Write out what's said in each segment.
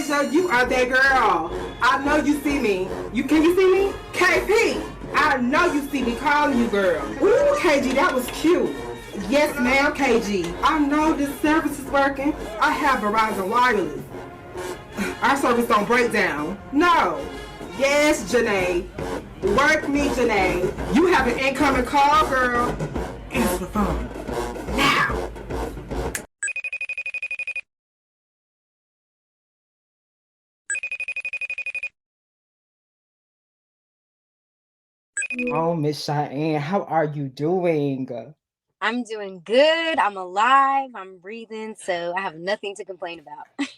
Deja, you are that girl. I know you see me. Can you see me? KP, I know you see me calling you girl. Ooh, KG, that was cute. Yes, ma'am, KG. I know this service is working. I have Verizon Wireless. Our service don't break down. No. Yes, Janae. Work me, Janae. You have an incoming call, girl. Answer the phone. Now. Oh, Miss Cheyenne, how are you doing? I'm doing good. I'm alive. I'm breathing. So I have nothing to complain about.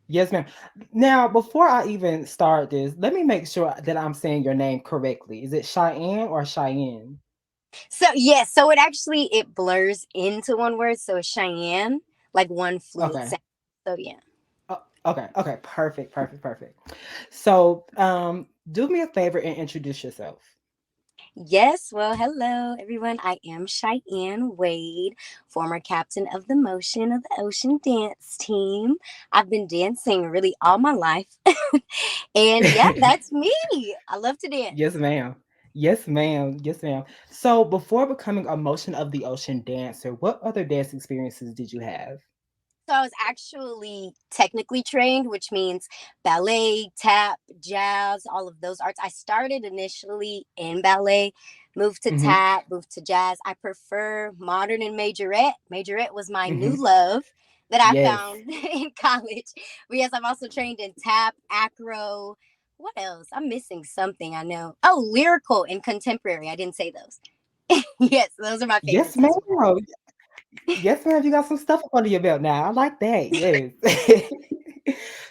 Yes, ma'am. Now, before I even start this, let me make sure that I'm saying your name correctly. Is it Cheyenne or Cheyenne? So, yes. So it blurs into one word. So it's Cheyenne, like one fluid Okay. sound. So, yeah. Okay. Okay. Perfect. Perfect. Perfect. So, do me a favor and introduce yourself. Yes. Well, hello, everyone. I am Cheyenne Wade, former captain of the motion of the ocean dance team. I've been dancing really all my life. And yeah, that's me. I love to Yes, dance. ma'am. Yes, ma'am. Yes, ma'am. So, before becoming a Motion of the Ocean dancer, what other dance experiences did you have? So I was actually technically trained, which means ballet, tap, jazz, all of those arts. I started initially in ballet, moved to Mm-hmm. tap, moved to jazz. I prefer modern and majorette. Majorette was my new Mm-hmm. love that I Yes. found in college. But yes, I've also trained in tap, acro. What else? I'm missing something, I know. Oh, lyrical and contemporary. I didn't say those. Yes, those are my Yes, favorites as well. ma'am. Yes, ma'am. You got some stuff up under your belt now. I like that. Yes.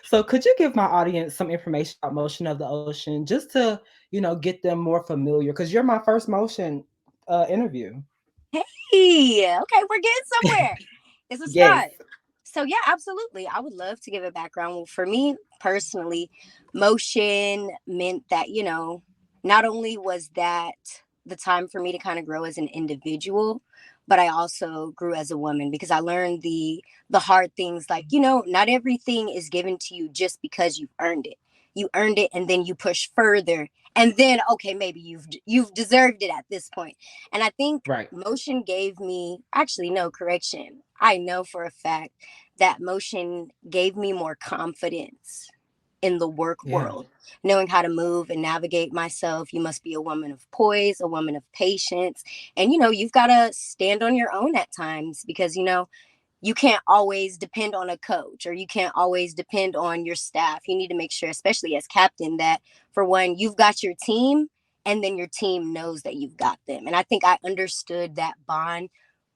So, could you give my audience some information about Motion of the Ocean, just to get them more familiar? Because you're my first Motion interview. Hey, okay, we're getting somewhere. It's a Yes. start. So yeah, absolutely. I would love to give a background. Well, for me personally, motion meant that, not only was that the time for me to kind of grow as an individual, but I also grew as a woman because I learned the hard things like, not everything is given to you just because you've earned it. You earned it and then you push further and then okay, maybe you've deserved it at this point. And I think Right. motion gave me, actually no, correction, I know for a fact that motion gave me more confidence in the work Yeah. world, knowing how to move and navigate myself. You must be a woman of poise, a woman of patience, and you've got to stand on your own at times because you can't always depend on a coach or you can't always depend on your staff. You need to make sure, especially as captain, that for one, you've got your team and then your team knows that you've got them. And I think I understood that bond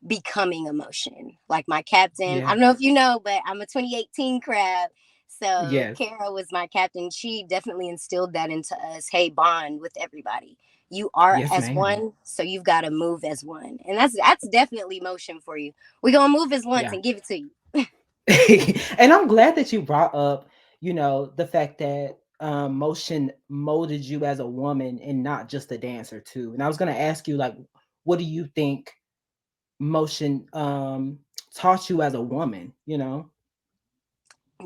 becoming emotion. Like my captain, I Yeah. don't know if you know, but I'm a 2018 crab. So Yes. Kara was my captain. She definitely instilled that into us. Hey, bond with everybody. You are Yes, as ma'am. one, so you've got to move as one. And that's definitely motion for you. We're gonna move as ones Yeah. and give it to you. And I'm glad that you brought up, the fact that Motion molded you as a woman and not just a dancer too. And I was gonna ask you, like, what do you think Motion taught you as a woman?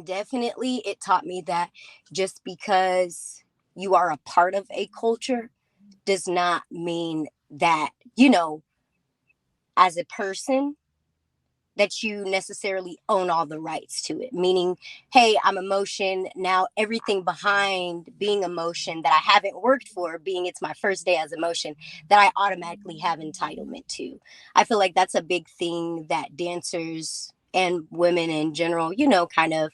Definitely, it taught me that just because you are a part of a culture does not mean that, as a person, that you necessarily own all the rights to it. Meaning, hey, I'm emotion. Now, everything behind being emotion that I haven't worked for, being it's my first day as emotion, that I automatically have entitlement to. I feel like that's a big thing that dancers and women in general, kind of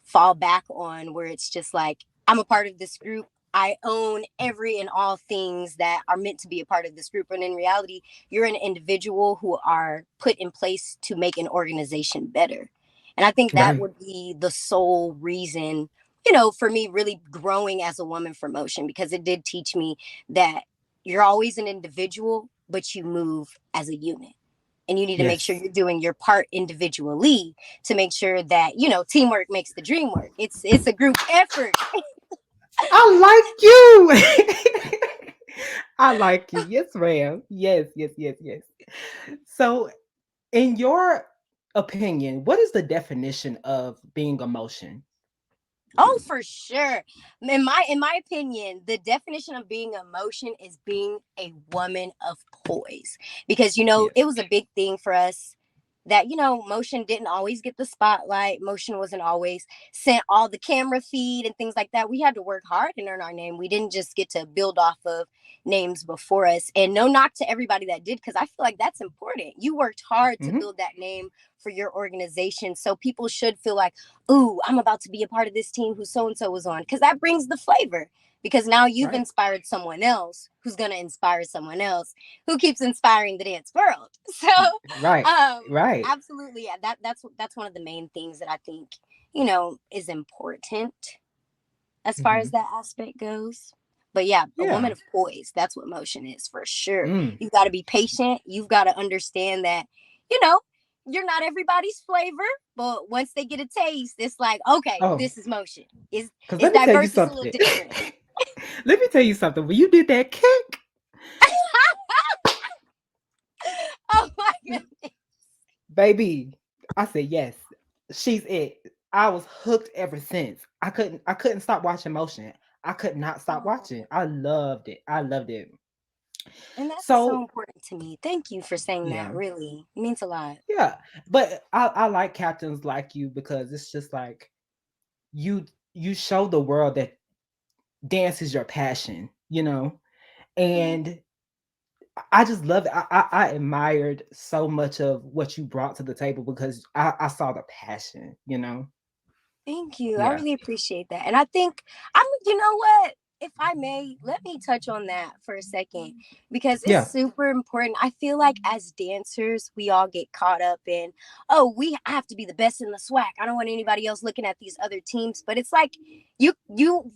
fall back on, where it's just like, I'm a part of this group. I own every and all things that are meant to be a part of this group. And in reality, you're an individual who are put in place to make an organization better. And I think that Right. would be the sole reason, for me really growing as a woman for motion, because it did teach me that you're always an individual, but you move as a unit and you need to make sure Yes. you're doing your part individually to make sure that teamwork makes the dream work. It's a group effort. I like you. I like you. Yes, ma'am. Yes, yes, yes, yes. So, in your opinion, what is the definition of being emotion? Oh, for sure. In my opinion, the definition of being emotion is being a woman of poise. Because Yeah. it was a big thing for us that motion didn't always get the spotlight. Motion wasn't always sent all the camera feed and things like that. We had to work hard and earn our name. We didn't just get to build off of names before us. And no knock to everybody that did, because I feel like that's important. You worked hard to Hmm. build that name for your organization. So people should feel like, ooh, I'm about to be a part of this team who so and so was on, because that brings the flavor. Because now you've Right. inspired someone else who's going to inspire someone else who keeps inspiring the dance world. So, Right. Right. absolutely, yeah, that's one of the main things that I think is important as far as Hmm. that aspect goes. But yeah, a woman Yeah. of poise, that's what motion is for sure. Mm. You've got to be patient. You've got to understand that, you know, you're not everybody's flavor, but once they get a taste, it's like, okay, Oh, this is motion. Is because is let me tell you diverse is a little something. different. Let me tell you something. When you did that kick, Oh my goodness. baby, I said yes. She's it. I was hooked ever since. I couldn't stop watching motion. I could not stop Oh, watching. I loved it. I loved it. and that's so So important to me. Thank you for saying that. yeah. Really, it means a lot. Yeah. But I like captains like you because it's just like you you show the world that dance is your passion, and I just love it. I admired so much of what you brought to the table because I saw the passion. Thank you. I Yeah. really appreciate that. And I think you know what? If I may, let me touch on that for a second because it's Yeah. super important. I feel like as dancers, we all get caught up in, oh, we have to be the best in the SWAC. I don't want anybody else looking at these other teams. But it's like you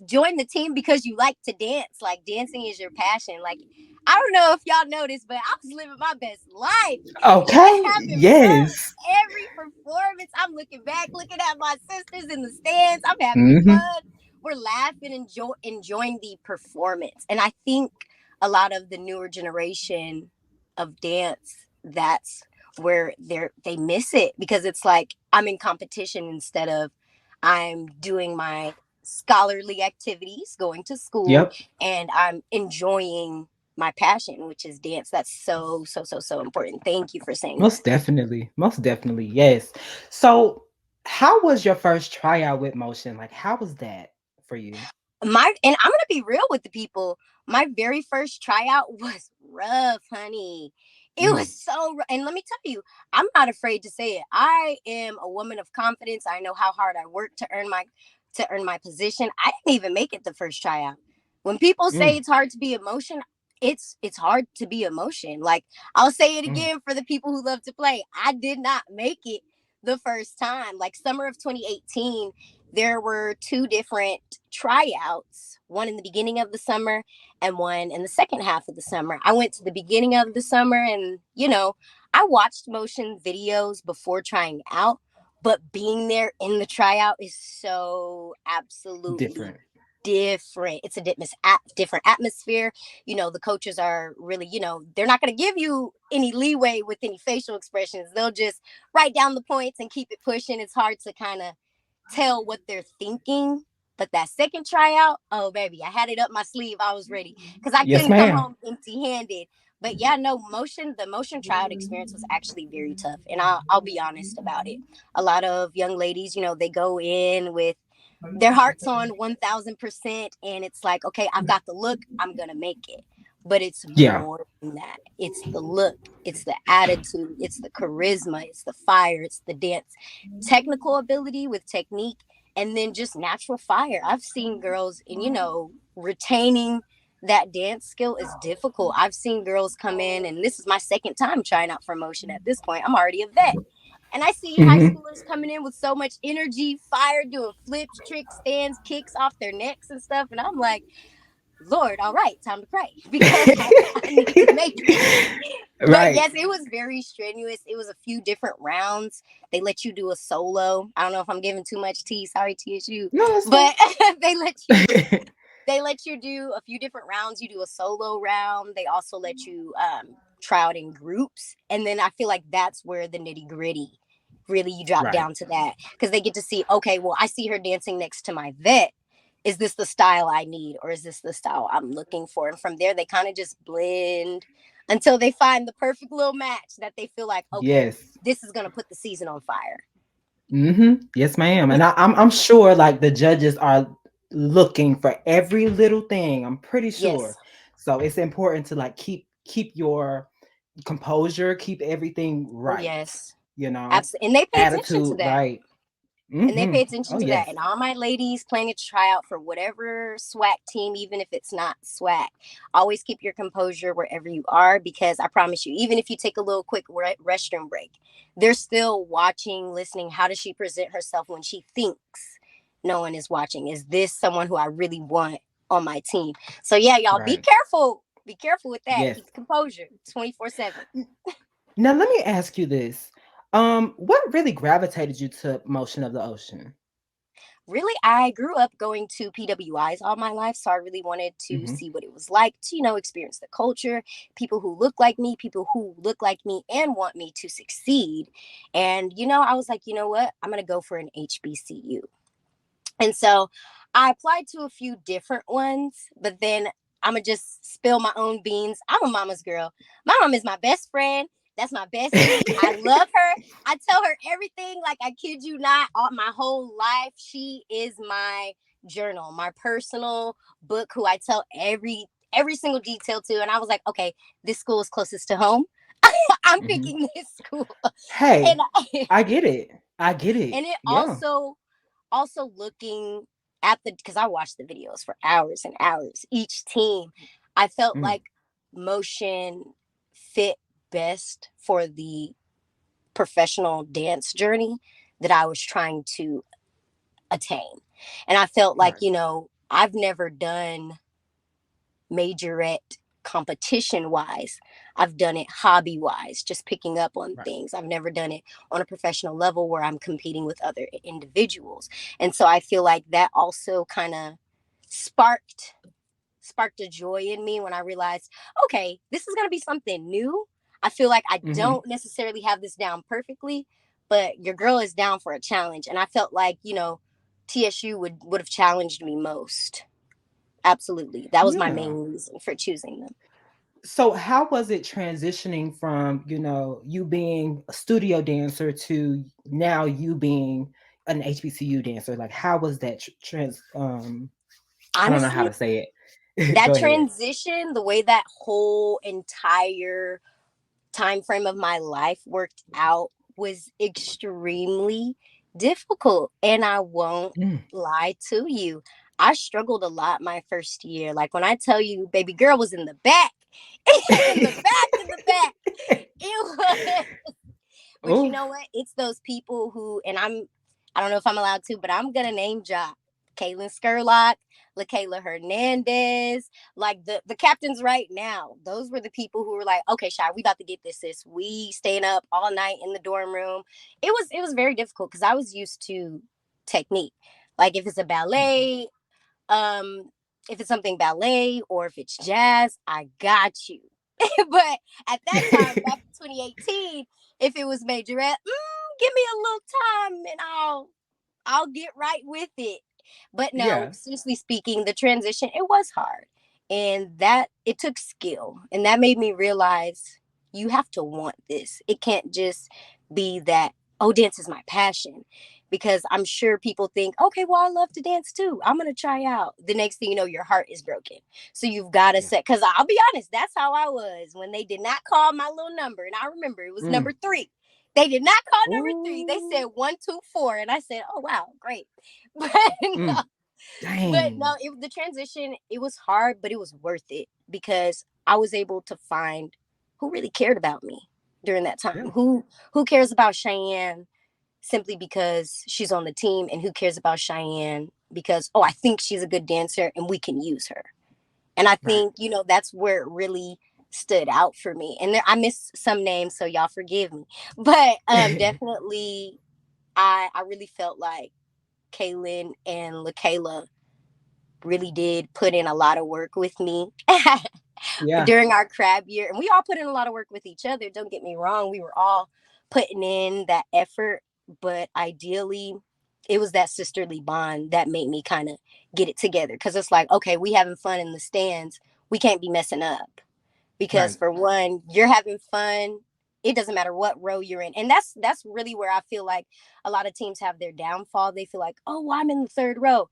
join the team because you like to dance. Like dancing is your passion. Like I don't know if y'all noticed, but I was living my best life. Okay. Having fun Yes. every performance. I'm looking back, looking at my sisters in the stands. I'm having Hmm. fun. We're laughing, enjoying the performance. And I think a lot of the newer generation of dance, that's where they miss it because it's like I'm in competition instead of I'm doing my scholarly activities, going to school, Yep. and I'm enjoying my passion, which is dance. That's so, so, so, so important. Thank you for saying that. Most definitely. Most definitely. Yes. So, how was your first tryout with motion? Like, how was that for you? And I'm gonna be real with the people. My very first tryout was rough, honey. It was Mm. so and let me tell you, I'm not afraid to say it. I am a woman of confidence. I know how hard I work to earn my position. I didn't even make it the first tryout. When people say Mm. it's hard to be emotion, it's hard to be emotion. Like I'll say it Mm. again for the people who love to play. I did not make it the first time. Like summer of 2018, there were two different tryouts, one in the beginning of the summer and one in the second half of the summer. I went to the beginning of the summer and, I watched motion videos before trying out, but being there in the tryout is so absolutely Different. different. It's a different atmosphere. The coaches are really, they're not going to give you any leeway with any facial expressions. They'll just write down the points and keep it pushing. It's hard to kind of tell what they're thinking. But that second tryout, oh baby, I had it up my sleeve. I was ready because I Yes, couldn't come ma'am. home empty-handed. But yeah, no, the motion tryout experience was actually very tough, and I'll be honest about it. A lot of young ladies, they go in with their heart's on 1,000%, and it's like, okay, I've got the look, I'm gonna make it. But it's Yeah. more than that. It's the look, it's the attitude, it's the charisma, it's the fire, it's the dance technical ability with technique, and then just natural fire. I've seen girls, and retaining that dance skill is difficult. I've seen girls come in, and this is my second time trying out for motion at this point. I'm already a vet. And I see high Hmm. schoolers coming in with so much energy, fire, doing flips, tricks, stands, kicks off their necks and stuff. And I'm like, Lord, all right, time to pray because I need to make it. But Right. yes, it was very strenuous. It was a few different rounds. They let you do a solo. I don't know if I'm giving too much tea. Sorry, TSU. No, that's fine. But they let you they let you do a few different rounds. You do a solo round. They also let you try out in groups. And then I feel like that's where the nitty gritty really you drop Right. down to that, because they get to see, okay, well, I see her dancing next to my vet. Is this the style I need, or is this the style I'm looking for? And from there, they kind of just blend until they find the perfect little match that they feel like, okay, Yes. this is going to put the season on fire. Yes, ma'am. And I'm sure like the judges are looking for every little thing. I'm pretty sure. Yes. So it's important to like keep your composure, keep everything Oh, right. yes. You know, Absolutely. And they pay attention to attitude that. right. And they pay Oh attention to that. yes. And all my ladies planning to try out for whatever SWAC team, even if it's not SWAC, always keep your composure wherever you are, because I promise you, even if you take a little quick restroom break, they're still watching, listening. How does she present herself when she thinks no one is watching? Is this someone who I really want on my team? So yeah, y'all be Right. careful. Be careful with that. Yes. Keep composure 24/7. Now let me ask you this. What really gravitated you to Motion of the Ocean? Really, I grew up going to PWIs all my life, so I really wanted to Hmm. see what it was like to, experience the culture, people who look like me, people who look like me and want me to succeed. And I was like, you know what, I'm going to go for an HBCU. And so I applied to a few different ones, but then I'm going to just spill my own beans. I'm a mama's girl. My mom is my best friend. That's my bestie. I love her. I tell her everything. Like, I kid you not, all my whole life. She is my journal, my personal book, who I tell every single detail to. And I was like, okay, this school is closest to home. I'm Hmm. picking this school. And Hey, I get it. I get it. and it Yeah. also looking at because I watched the videos for hours and hours, each team, I felt Mm, like Motion fit best for the professional dance journey that I was trying to attain. And I felt like, right. I've never done majorette competition wise. I've done it hobby wise, just picking up on Right. things. I've never done it on a professional level where I'm competing with other individuals. And so I feel like that also kind of sparked a joy in me when I realized, okay, this is going to be something new. I feel like I Hmm. don't necessarily have this down perfectly, but your girl is down for a challenge. And I felt like, TSU would have challenged me most. Absolutely. That was my Yeah. main reason for choosing them. So how was it transitioning from, you being a studio dancer to now you being an HBCU dancer? Like how was that I don't know how Honestly, to say it. that Go ahead. transition, the way that whole entire time frame of my life worked out was extremely difficult. And I won't Mm. lie to you. I struggled a lot my first year. Like, when I tell you, baby girl was in the back, in the back, in the back. It was. But you Oh, know what? It's those people who, and I don't know if I'm allowed to, but I'm gonna name drop Kailyn Skurlock, LaKayla Hernandez, like the captains right now. Those were the people who were like, okay, Shy, we about to get this. We staying up all night in the dorm room. It was very difficult because I was used to technique. Like, if it's a ballet, um, if it's something ballet, or if it's jazz, I got you. But at that time, back in 2018, if it was majorette, give me a little time and I'll get right with it. But no, yeah. seriously speaking, the transition, it was hard. And that it took skill. And that made me realize you have to want this. It can't just be that, oh, dance is my passion. Because I'm sure people think, okay, well, I love to dance too. I'm going to try out. The next thing you know, your heart is broken. So you've got to Yeah. set, because I'll be honest, that's how I was when they did not call my little number. And I remember it was Mm. number 3. They did not call number 3. They Oh. said 1, 2, 4. And I said, oh, wow, great. But no, Mm. Dang. the transition, it was hard, but it was worth it because I was able to find who really cared about me during that time. Yeah. Who cares about Shyienne simply because she's on the team, and who cares about Shyienne because, oh, I think she's a good dancer and we can use her. And I Right. think, that's where it really stood out for me. And I missed some names, so y'all forgive me. But definitely I really felt like Kailyn and LaKayla really did put in a lot of work with me Yeah. during our crab year. And we all put in a lot of work with each other. Don't get me wrong. We were all putting in that effort. but ideally it was that sisterly bond that made me kind of get it together, because it's like, okay, we having fun in the stands, we can't be messing up, because Right. for one, you're having fun, it doesn't matter what row you're in. And that's really where I feel like a lot of teams have their downfall. They feel like, oh, well, I'm in the third row.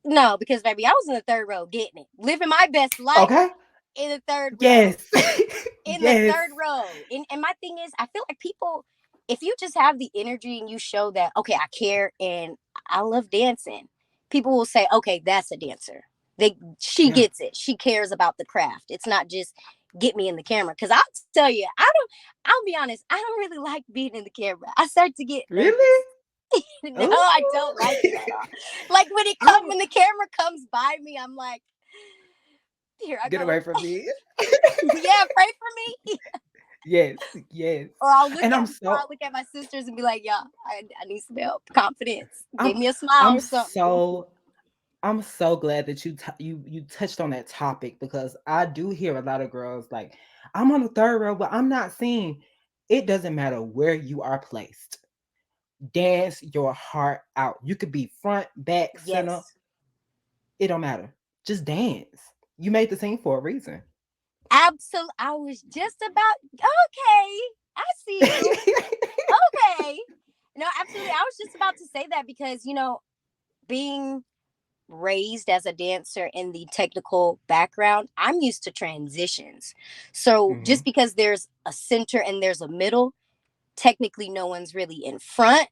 No, because baby, I was in the third row getting it, living my best life Okay. in the third row, Yes. in the Yes. third row. And my thing is, I feel like people, if you just have the energy and you show that, okay, I care and I love dancing, people will say, okay, that's a dancer. She Yeah. gets it. She cares about the craft. It's not just get me in the camera. Cause I'll tell you, I'll be honest, I don't really like being in the camera. I start to get Really? nervous. No, Ooh. I don't like it at all. Like I'm when the camera comes by me, I'm like, here I get go. away from me. Yeah, pray for me. Yes. Yes. Or I'll look And at my sisters and be like, yeah, I need some help, confidence. Give I'm me a smile I'm or something. I'm so glad that you touched on that topic, because I do hear a lot of girls like, I'm on the third row, but I'm not seeing. It doesn't matter where you are placed. Dance your heart out. You could be front, back, center. Yes. It don't matter. Just dance. You made the scene for a reason. Absolutely. I was just about, okay, I see you. Okay. No, absolutely. I was just about to say that because, being raised as a dancer in the technical background, I'm used to transitions. So just Mhm. because there's a center and there's a middle, technically no one's really in front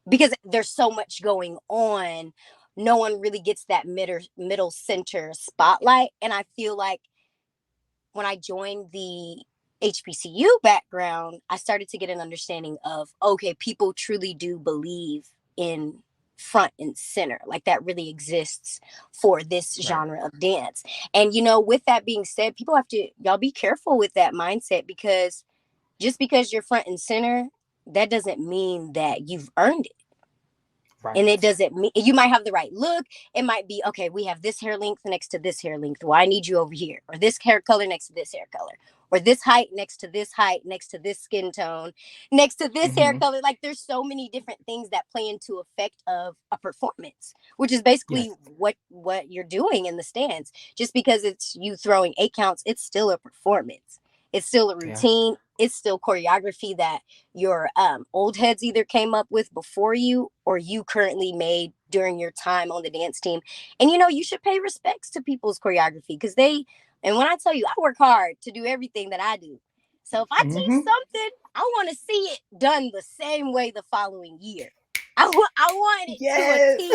because there's so much going on. No one really gets that middle center spotlight. And I feel like when I joined the HBCU background, I started to get an understanding of, okay, people truly do believe in front and center. Like that really exists for this Right. genre of dance. And, with that being said, people have to, y'all be careful with that mindset, because just because you're front and center, that doesn't mean that you've earned it. And it Right. doesn't mean you might have the right look. It might be, okay, we have this hair length next to this hair length. Well, I need you over here. Or this hair color next to this hair color. Or this height next to this height, next to this skin tone, next to this hair Mhm. color. Like there's so many different things that play into effect of a performance, which is basically Yes. what you're doing in the stands. Just because it's you throwing 8 counts, it's still a performance. It's still a Yeah. routine. It's still choreography that your old heads either came up with before you or you currently made during your time on the dance team. And you should pay respects to people's choreography, because and when I tell you, I work hard to do everything that I do. So if I teach Mhm. something, I want to see it done the same way the following year. I want it to a Yes. T.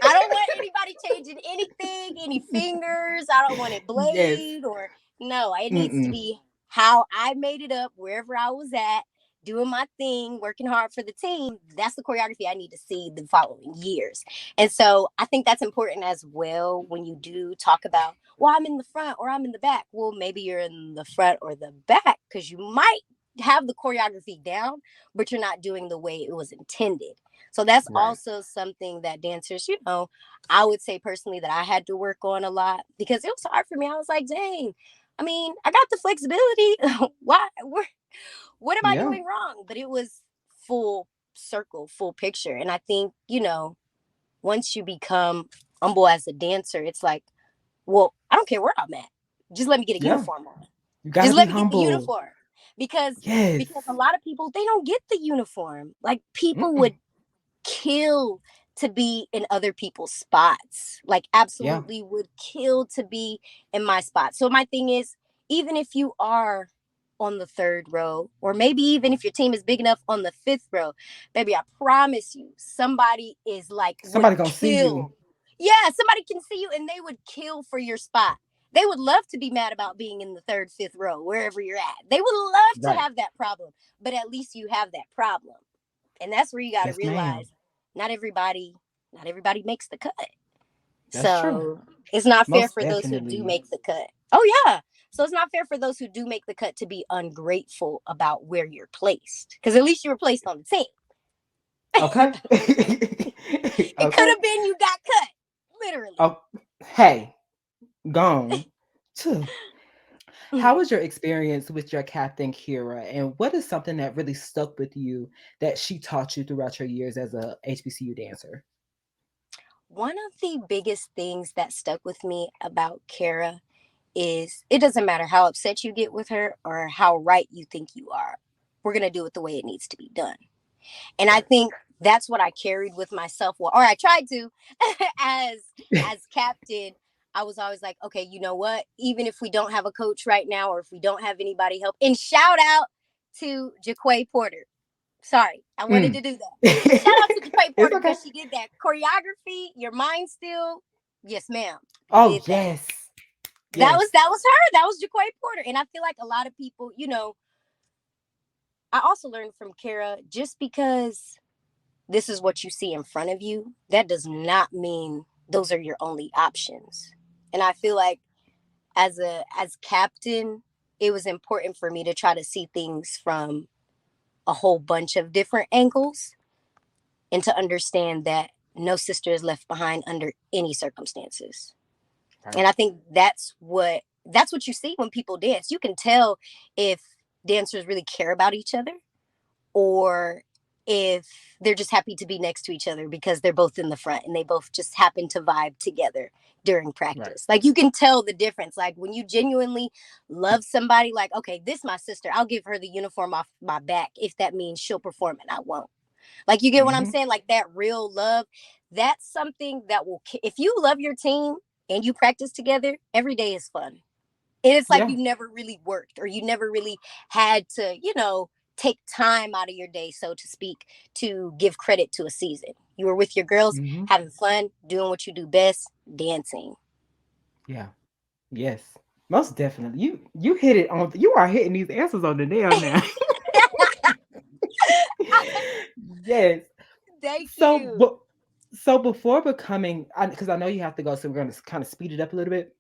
I don't want anybody changing anything, any fingers. I don't want it Yes. blade or no. It needs to Mm-mm. be how I made it up wherever I was at, doing my thing, working hard for the team. That's the choreography I need to see the following years. And so I think that's important as well when you do talk about, well, I'm in the front or I'm in the back. Well, maybe you're in the front or the back because you might have the choreography down, but you're not doing the way it was intended. So that's Right. also something that dancers, I would say personally that I had to work on a lot, because it was hard for me. I was like, dang, I mean, I got the flexibility. Why? What am I Yeah. doing wrong? But it was full circle, full picture. And I think, once you become humble as a dancer, it's like, well, I don't care where I'm at. Just let me get a Yeah. uniform on. You gotta Just be let me get the humble. uniform. Because a Yes. lot of people, they don't get the uniform. Like people Mm-mm. would kill to be in other people's spots. Like Yeah. absolutely would kill to be in my spot. So my thing is, even if you are on the third row, or maybe even if your team is big enough on the fifth row, baby, I promise you, somebody is like would Somebody gonna see you. kill. Yeah, somebody can see you and they would kill for your spot. They would love to be mad about being in the third, fifth row, wherever you're at. They would love to Right. have that problem, but at least you have that problem. And that's where you got to Yes, ma'am. realize not everybody not everybody makes the cut. That's true. So it's not fair Most for those who do definitely. make the cut. Oh yeah. So it's not fair for those who do make the cut to be ungrateful about where you're placed, because at least you were placed on the team. Okay. It could Okay. have been you got cut, literally. Oh, hey, gone. Too. How was your experience with your captain, Kira? And what is something that really stuck with you that she taught you throughout your years as a HBCU dancer? One of the biggest things that stuck with me about Kara is it doesn't matter how upset you get with her or how right you think you are. We're going to do it the way it needs to be done. And I Right. think that's what I carried with myself, or I tried to as captain. I was always like, okay, you know what? Even if we don't have a coach right now, or if we don't have anybody help, and shout out to Jaquay Porter. Sorry, I wanted to Mm. do that. Shout out to Jaquay It's Porter okay. because she did that choreography. Your mind still, yes, ma'am. You Oh, did that. yes. That Yes. was her. That was Jaquay Porter, and I feel like a lot of people, I also learned from Kara just because this is what you see in front of you, that does not mean those are your only options. And I feel like as captain, it was important for me to try to see things from a whole bunch of different angles and to understand that no sister is left behind under any circumstances. Right. And I think that's what you see when people dance. You can tell if dancers really care about each other or if they're just happy to be next to each other because they're both in the front and they both just happen to vibe together during Right. practice. Like you can tell the difference. Like when you genuinely love somebody, like, okay, this my sister. I'll give her the uniform off my back if that means she'll perform and I won't. Like you get what I'm Hmm. saying? Like that real love. That's something that if you love your team and you practice together, every day is fun. And it's like Yeah. you never really worked or you never really had to, take time out of your day, so to speak, to give credit to a season. You were with your girls, Hmm. having fun, doing what you do best, dancing. Yeah. Yes. Most definitely. You hit it on. You are hitting these answers on the nail now. Yes. Thank So, you. but so before becoming, because I know you have to go, so we're going to kind of speed it up a little bit.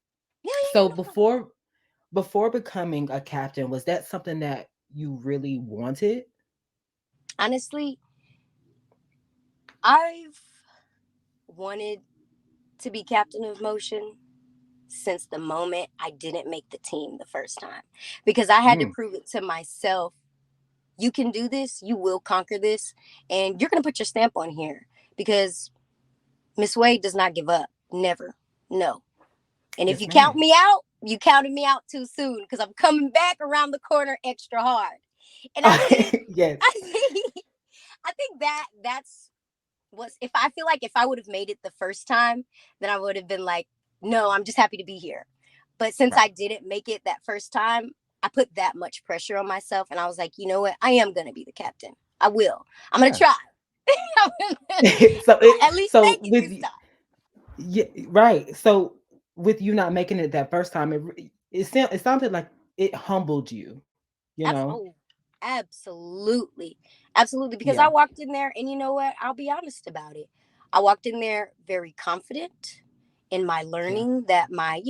Yeah, So yeah, no problem. before becoming a captain, was that something that you really wanted? Honestly, I've wanted to be captain of motion since the moment I didn't make the team the first time because I had to Mm, prove it to myself. You can do this, you will conquer this, and you're going to put your stamp on here because Miss Wade does not give up. Never. No. And if yes, you count ma'am. me out, you counted me out too soon because I'm coming back around the corner extra hard. And I think, Yes. I think, I think that's what's, if I feel like if I would have made it the first time, then I would have been like, no, I'm just happy to be here. But since Right. I didn't make it that first time, I put that much pressure on myself. And I was like, you know what? I am going to be the captain. I will. I'm going to Yeah. try. so it At least so make it with this time. yeah, right. So with you not making it that first time, it sounded like it humbled you. You know. Oh, absolutely. Absolutely. Because I Yeah. walked in there and you know what? I'll be honest about it. I walked in there very confident in my Yeah. learning that my,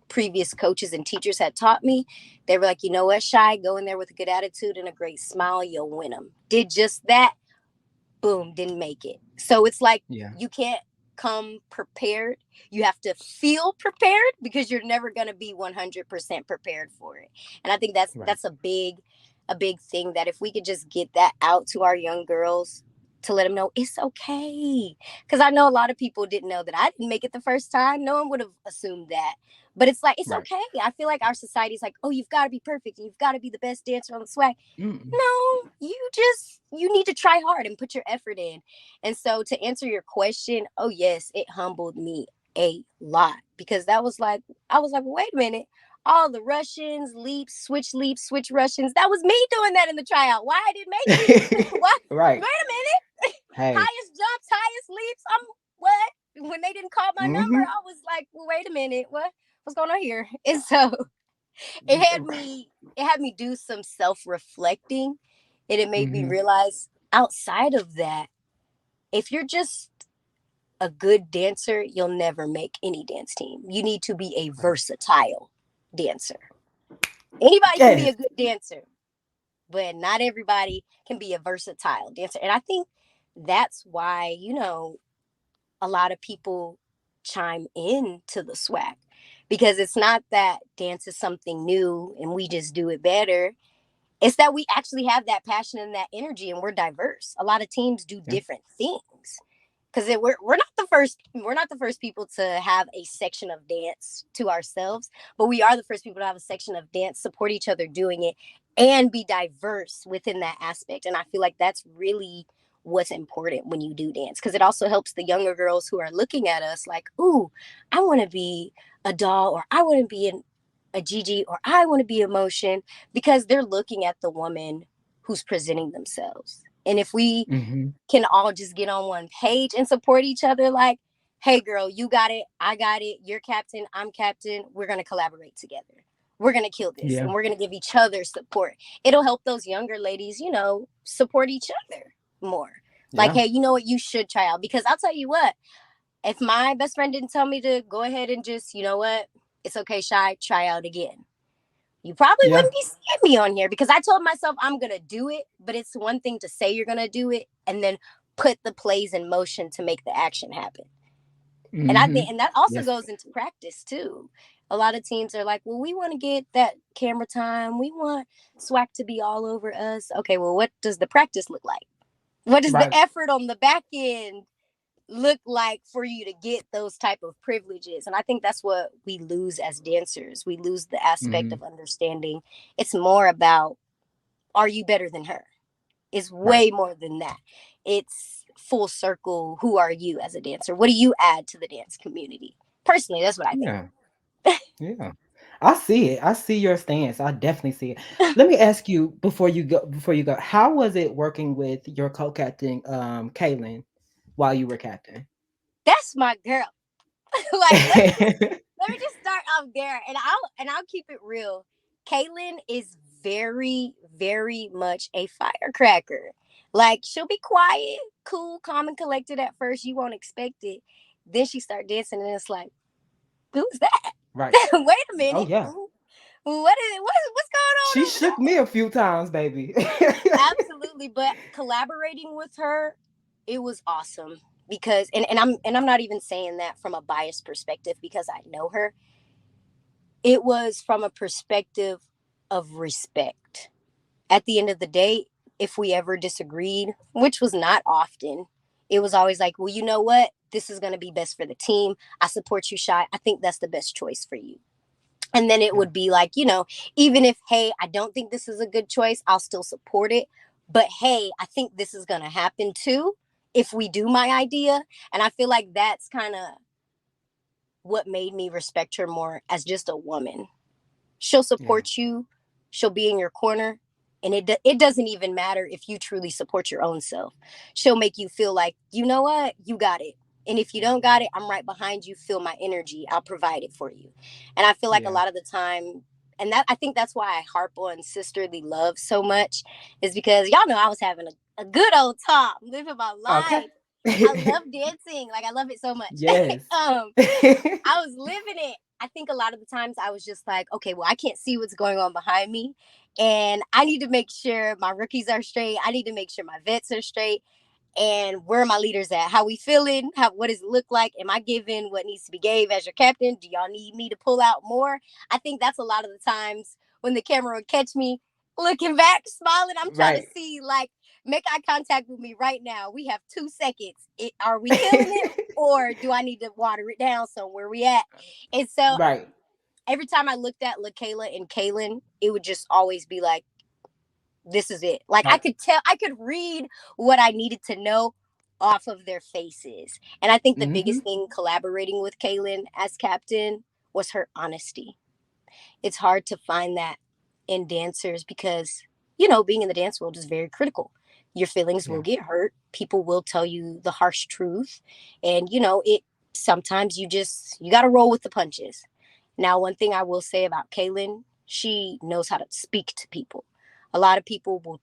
previous coaches and teachers had taught me. They were like, you know what, Shy, go in there with a good attitude and a great smile, you'll win them. Did just that, boom, didn't make it. So it's like Yeah. you can't come prepared. You have to feel prepared because you're never going to be 100% prepared for it. And I think that's Right. that's a big thing that if we could just get that out to our young girls to let them know it's okay. Because I know a lot of people didn't know that I didn't make it the first time. No one would have assumed that. But it's like, it's Right. okay. I feel like our society's like, oh, you've got to be perfect and you've got to be the best dancer on the swag. Mm-mm. No, you need to try hard and put your effort in. And so to answer your question, oh yes, it humbled me a lot because that was like I was like, well, wait a minute. All the Russians, leaps, switch Russians. That was me doing that in the tryout. Why I didn't make it? What? Wait Right. a minute. Hey. Highest jumps, highest leaps. I'm what? When they didn't call my number, Mm-hmm. I was like, well, wait a minute. What's going on here? And so it had me do some self-reflecting and it made me Mm-hmm. realize outside of that, if you're just a good dancer, you'll never make any dance team. You need to be a Right. versatile dancer. Anybody can be Yes. a good dancer, but not everybody can be a versatile dancer. And I think that's why, a lot of people chime in to the swag because it's not that dance is something new and we just do it better. It's that we actually have that passion and that energy, and we're diverse. A lot of teams do Yeah. different things because we're not the first people to have a section of dance to ourselves, but we are the first people to have a section of dance, support each other doing it, and be diverse within that aspect. And I feel like that's really what's important when you do dance, because it also helps the younger girls who are looking at us like, ooh, I want to be a doll, or I want to be a Gigi, or I want to be emotion, because they're looking at the woman who's presenting themselves. And if we Mm-hmm. can all just get on one page and support each other, like, hey girl, you got it, I got it, you're captain, I'm captain, we're going to collaborate together, we're going to kill this, Yeah. and we're going to give each other support. It'll help those younger ladies, support each other more. Like, Yeah. hey, you know what, you should try out. Because I'll tell you what, if my best friend didn't tell me to go ahead and just, you know what, it's okay, Shy, try out again, you probably Yeah. wouldn't be seeing me on here, because I told myself I'm going to do it. But it's one thing to say you're going to do it and then put the plays in motion to make the action happen. And I Mm-hmm. think, and that also Yes. goes into practice too. A lot of teams are like, well, we want to get that camera time. We want SWAC to be all over us. Okay, well, what does the practice look like? What does the Right. effort on the back end look like for you to get those type of privileges? And I think that's what we lose as dancers. We lose the aspect Mm-hmm. of understanding. It's more about, are you better than her? It's Right. way more than that. It's full circle. Who are you as a dancer? What do you add to the dance community? Personally, that's what I think. Yeah. Yeah. I see it. I see your stance. I definitely see it. Let me ask you before you go, how was it working with your co-captain, Kailyn, while you were captain? That's my girl. Like, let me just start off there, and I'll keep it real. Kailyn is very, very much a firecracker. Like, she'll be quiet, cool, calm, and collected at first. You won't expect it. Then she start dancing, and it's like, who's that? Right. Wait a Oh minute. yeah. What's going She on over shook me a few times, baby. there? Absolutely. But collaborating with her, it was awesome. Because, and I'm not even saying that from a biased perspective, because I know her. It was from a perspective of respect. At the end of the day, if we ever disagreed, which was not often, it was always like, well, you know what? This is going to be best for the team. I support you, Shy. I think that's the best choice for you. And then it Yeah. would be like, even if, hey, I don't think this is a good choice, I'll still support it. But hey, I think this is going to happen too if we do my idea. And I feel like that's kind of what made me respect her more as just a woman. She'll Yeah. support you, she'll be in your corner, and it doesn't even matter if you truly support your own self. She'll make you feel like, you know what, you got it. And if you don't got it, I'm right behind you. Feel my energy, I'll provide it for you. And I feel like a Yeah. lot of the time, and that, I think that's why I harp on sisterly love so much, is because y'all know I was having a good old time, living my Okay. life. I love dancing, like I love it so much. Yes. I was living it. I think a lot of the times I was just like, okay, well, I can't see what's going on behind me. And I need to make sure my rookies are straight. I need to make sure my vets are straight. And where are my leaders at? How we feeling? What does it look like? Am I giving what needs to be gave as your captain? Do y'all need me to pull out more? I think that's a lot of the times when the camera would catch me looking back, smiling. I'm trying to Right. see, like, make eye contact with me right now. We have 2 seconds. Are we killing it? Or do I need to water it down somewhere we at? And so Right. every time I looked at LaKayla and Kaylin, it would just always be like, this is it. Like, I Right. could tell, I could read what I needed to know off of their faces. And I think the Mm-hmm. biggest thing collaborating with Kaylin as captain was her honesty. It's hard to find that in dancers because, being in the dance world is very critical. Your feelings will Yeah. get hurt. People will tell you the harsh truth. And, it sometimes you got to roll with the punches. Now, one thing I will say about Kaylin, she knows how to speak to people. A lot of people will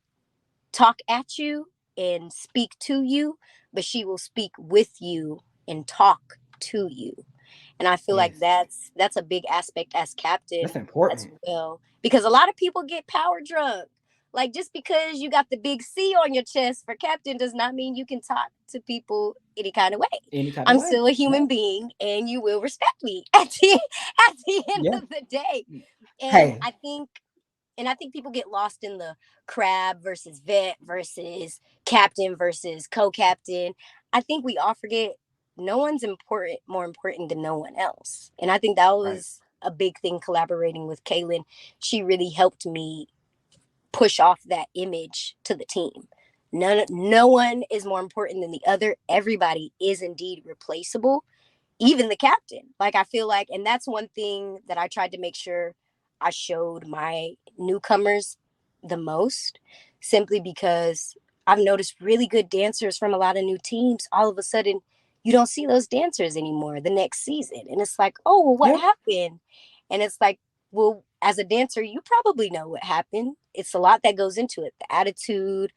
talk at you and speak to you, but she will speak with you and talk to you. And I feel like Yes. that's a big aspect as That's captain as important. well, because a lot of people get power drunk. Like, just because you got the big C on your chest for captain does not mean you can talk to people any kind of way. Any kind of I'm way. still a human being, and you will respect me at the end Yeah. of the day. And Hey. I think people get lost in the crab versus vet versus captain versus co-captain. I think we all forget no one's more important than no one else. And I think that Right. was a big thing collaborating with Kailyn. She really helped me push off that image to the team. No one is more important than the other. Everybody is indeed replaceable, even the captain. Like, I feel like, and that's one thing that I tried to make sure I showed my newcomers the most, simply because I've noticed really good dancers from a lot of new teams. All of a sudden, you don't see those dancers anymore the next season. And it's like, oh, well, what happened? And it's like, well, as a dancer, you probably know what happened. It's a lot that goes into it. The attitude,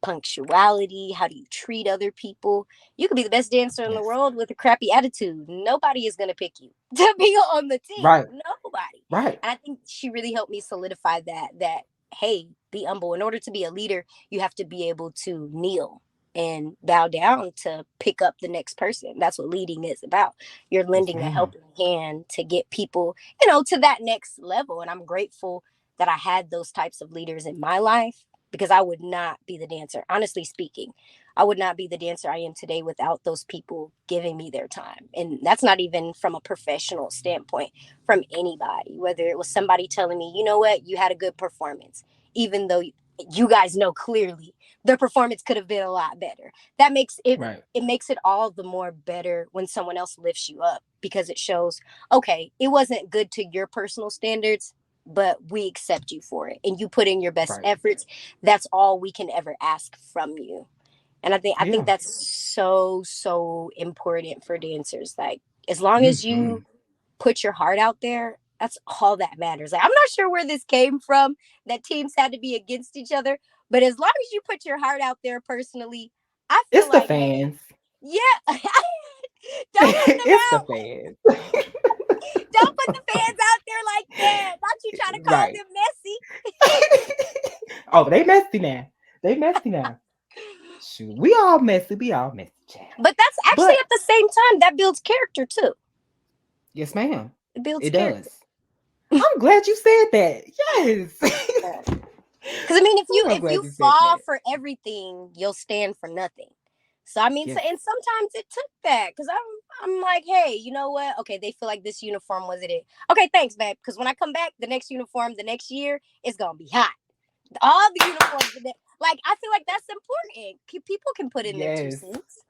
punctuality, how do you treat other people? You could be the best dancer in the Yes. world with a crappy attitude. Nobody is going to pick you to be on the team. Right. Nobody. Right. And I think she really helped me solidify that, hey, be humble. In order to be a leader, you have to be able to kneel and bow down to pick up the next person. That's what leading is about. You're Yes, lending a ma'am. helping hand to get people, to that next level. And I'm grateful that I had those types of leaders in my life, because I would not be the dancer. Honestly speaking, I would not be the dancer I am today without those people giving me their time. And that's not even from a professional standpoint, from anybody, whether it was somebody telling me, you know what, you had a good performance, even though you guys know clearly their performance could have been a lot better. That makes it, Right. it makes it all the more better when someone else lifts you up, because it shows, okay, it wasn't good to your personal standards, but we accept you for it, and you put in your best Right. efforts. That's all we can ever ask from you. And I think Yeah. that's so important for dancers. Like, as long as Mm-hmm. you put your heart out there, that's all that matters. Like, I'm not sure where this came from, that teams had to be against each other, but as long as you put your heart out there personally, I feel It's the like, hey, fans. yeah. Don't put them It's the out. fans. Don't put the fans out there like that. Not you trying to call Right. them messy. Oh, they messy now. They messy now. Shoot, we all messy. We all messy, child. But that's actually, But at the same time, that builds character too. yes, ma'am. It builds It character. does. I'm glad you said that. Yes. Because I mean, if Ooh, I'm you glad you said fall that. for everything, you'll stand for nothing. So I mean, Yes. and sometimes it took that, because I'm like, hey, you know what? Okay, they feel like this uniform wasn't it. Okay, thanks, babe. Because when I come back, the next uniform, the next year, it's gonna be hot. All the uniforms, like, I feel like that's important. People can put in their two Yes. cents.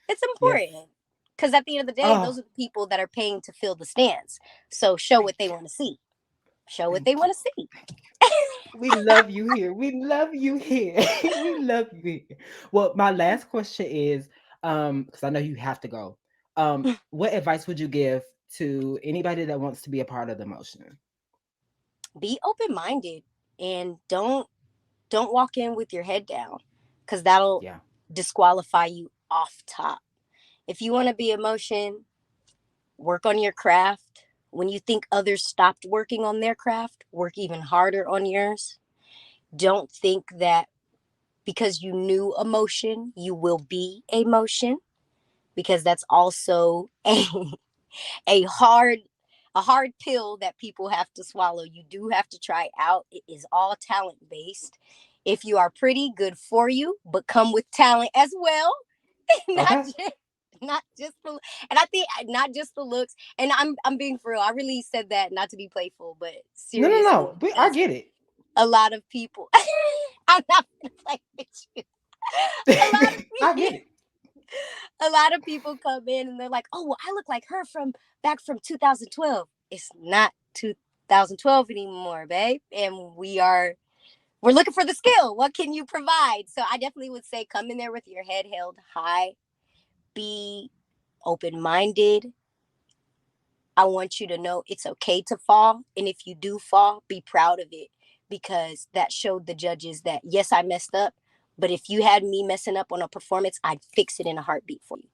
It's Yes. important, because at the end of the day, Oh, those are the people that are paying to fill the stands. So show what thank they you. want to see. Show what Thank they you. want to see. We love you here. We love you here. We love you here. Well, my last question is, because I know you have to go. What advice would you give to anybody that wants to be a part of the motion? Be open-minded, and don't walk in with your head down, because that'll Yeah. disqualify you off top. If you want to be emotion, work on your craft. When you think others stopped working on their craft, work even harder on yours. Don't think that because you knew emotion, you will be emotion, because that's also a hard a hard pill that people have to swallow. You do have to try out. It is all talent based. If you are pretty, good for you, but come with talent as well. not Okay. just not just the, and I think not just the looks. And I'm being for real. I really said that not to be playful, but No, no, seriously, no. I because get it. a lot of people I'm not gonna play with you. A lot of I people get it. a lot of people come in and they're like, "Oh, well, I look like her from back from 2012." It's not 2012 anymore, babe. And we're looking for the skill. What can you provide? So I definitely would say come in there with your head held high. Be open-minded. I want you to know it's okay to fall, and if you do fall, be proud of it, because that showed the judges that yes, I messed up, but if you had me messing up on a performance, I'd fix it in a heartbeat for you.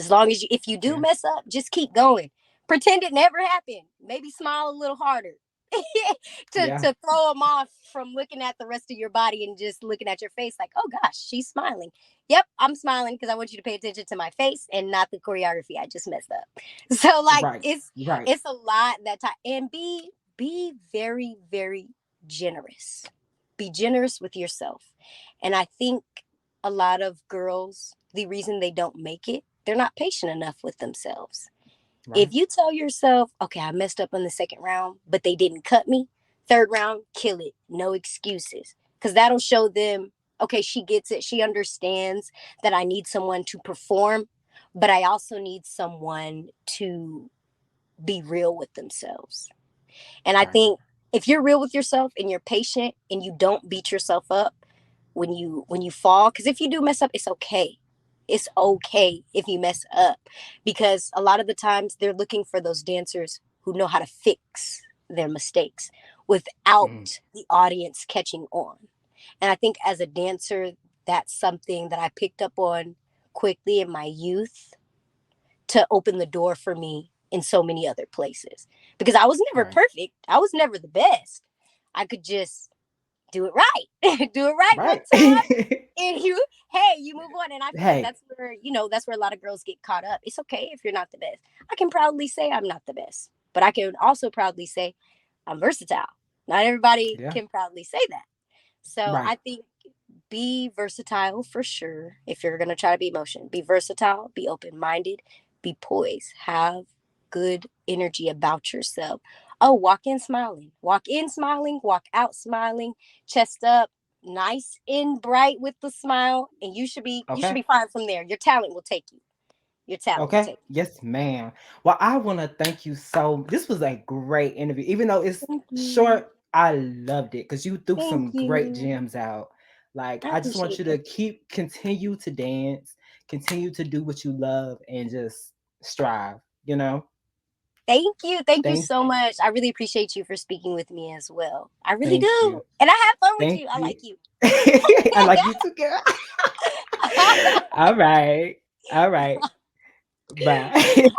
As long as if you do Yeah. mess up, just keep going. Pretend it never happened. Maybe smile a little harder. to Yeah. throw them off from looking at the rest of your body and just looking at your face like, oh gosh, she's smiling. Yep, I'm smiling because I want you to pay attention to my face and not the choreography I just messed up. So like Right. Right. it's a lot that time. And be very, very generous. Be generous with yourself. And I think a lot of girls, the reason they don't make it, they're not patient enough with themselves. If Right. you tell yourself, okay, I messed up on the second round, but they didn't cut me, third round, kill it. No excuses. Because that'll show them, okay, she gets it. She understands that I need someone to perform, but I also need someone to be real with themselves. And I Right. think if you're real with yourself and you're patient and you don't beat yourself up when you fall, because if you do mess up, it's okay. It's okay if you mess up, because a lot of the times they're looking for those dancers who know how to fix their mistakes Mm. without the audience catching on. And I think as a dancer, that's something that I picked up on quickly in my youth to open the door for me in so many other places, because I was never Right. perfect. I was never the best. I could just do it right. Do it right one Right. time. And you move on. And I feel like Hey. that's where a lot of girls get caught up. It's okay if you're not the best. I can proudly say I'm not the best, but I can also proudly say I'm versatile. Not everybody Yeah. can proudly say that. So Right. I think be versatile for sure. If you're going to try to be emotion, be versatile, be open-minded, be poised, have good energy about yourself. Oh, walk in smiling, walk out smiling, chest up, nice and bright with the smile, and you should Okay. be fine from there. Your talent will take you. Your talent will Okay. take Yes, ma'am. Well, I want to thank you so. This was a great interview, even though it's you. Thank you. short. I loved it because you threw Thank some great you. gems out. Like, I I just want appreciate you to it. continue to dance, continue to do what you love, and just strive. You know. Thank you. Thank you Thank, so much. I really appreciate you for speaking with me as well. I really thank you, do. And I have fun with thank you. I you. like you. I like you too, girl. All right, all right. Bye.